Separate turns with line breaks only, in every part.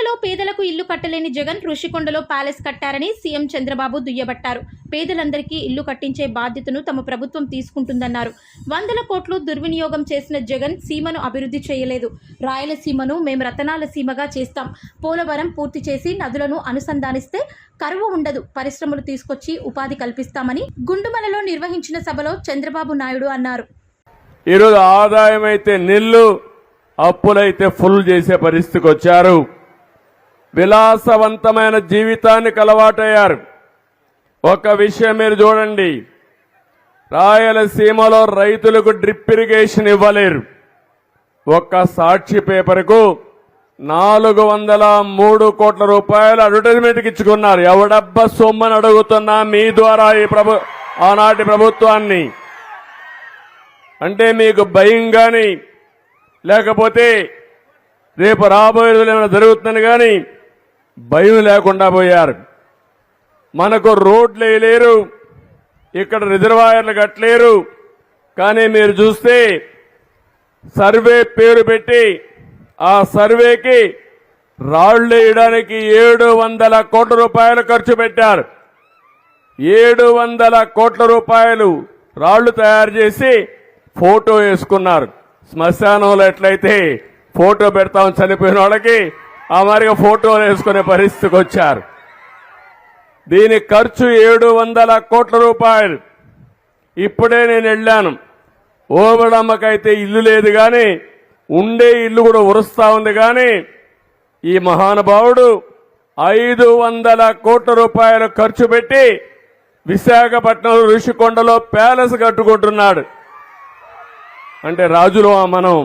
ఏపీలో పేదలకు ఇల్లు కట్టలేని జగన్ ఋషికొండలో ప్యాలెస్ కట్టారని సీఎం చంద్రబాబు దుయ్యబట్టారు. పేదలందరికీ ఇల్లు కట్టించే బాధ్యతను తమ ప్రభుత్వం తీసుకుంటుందన్నారు. 100 కోట్లు దుర్వినియోగం చేసిన జగన్ సీమను అభివృద్ధి చేయలేదు. రాయలసీమను మేము రతనాల సీమగా చేస్తాం. పోలవరం పూర్తి చేసి నదులను అనుసంధానిస్తే కరువు ఉండదు. పరిశ్రమలు తీసుకొచ్చి ఉపాధి కల్పిస్తామని గుండుమలలో నిర్వహించిన సభలో చంద్రబాబు నాయుడు అన్నారు.
ఈరోజు ఆదాయం అయితే నిల్లు, అప్పులైతే ఫుల్ చేసే పరిస్థితికి వచ్చారు. విలాసవంతమైన జీవితానికి అలవాటయ్యారు. ఒక విషయం మీరు చూడండి, రాయలసీమలో రైతులకు డ్రిప్ ఇరిగేషన్ ఇవ్వలేరు. ఒక్క సాక్షి పేపర్కు 403 కోట్ల రూపాయలు అడ్వర్టైజ్మెంట్కి ఇచ్చుకున్నారు. ఎవడబ్బా సొమ్మని అడుగుతున్నా మీ ద్వారా ఈ ఆనాటి ప్రభుత్వాన్ని. అంటే మీకు భయం కానీ లేకపోతే రేపు రాబోయే రోజులు ఏమైనా జరుగుతుందని కానీ భయం లేకుండా పోయారు. మనకు రోడ్లు వేయలేరు, ఇక్కడ రిజర్వాయర్లు కట్టలేరు. కానీ మీరు చూస్తే సర్వే పేరు పెట్టి ఆ సర్వేకి రాళ్లు వేయడానికి 700 కోట్ల రూపాయలు ఖర్చు పెట్టారు. 700 కోట్ల రూపాయలు రాళ్లు తయారు చేసి ఫోటో వేసుకున్నారు. శ్మశానంలో ఎట్లయితే ఫోటో పెడతాం చనిపోయిన వాళ్ళకి, ఆ మాదిరిగా ఫోటోలు వేసుకునే పరిస్థితికి వచ్చారు. దీని ఖర్చు 700 కోట్ల రూపాయలు. ఇప్పుడే నేను వెళ్ళాను, ఓబడమ్మకైతే ఇల్లు లేదు కానీ ఉండే ఇల్లు కూడా ఉరుస్తా ఉంది. కానీ ఈ మహానుభావుడు 500 కోట్ల రూపాయలు ఖర్చు పెట్టి విశాఖపట్నం ఋషికొండలో ప్యాలెస్ కట్టుకుంటున్నాడు. అంటే రాజులో మనం,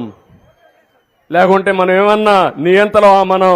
లేకుంటే మనం ఏమన్నా నియంతలో మనం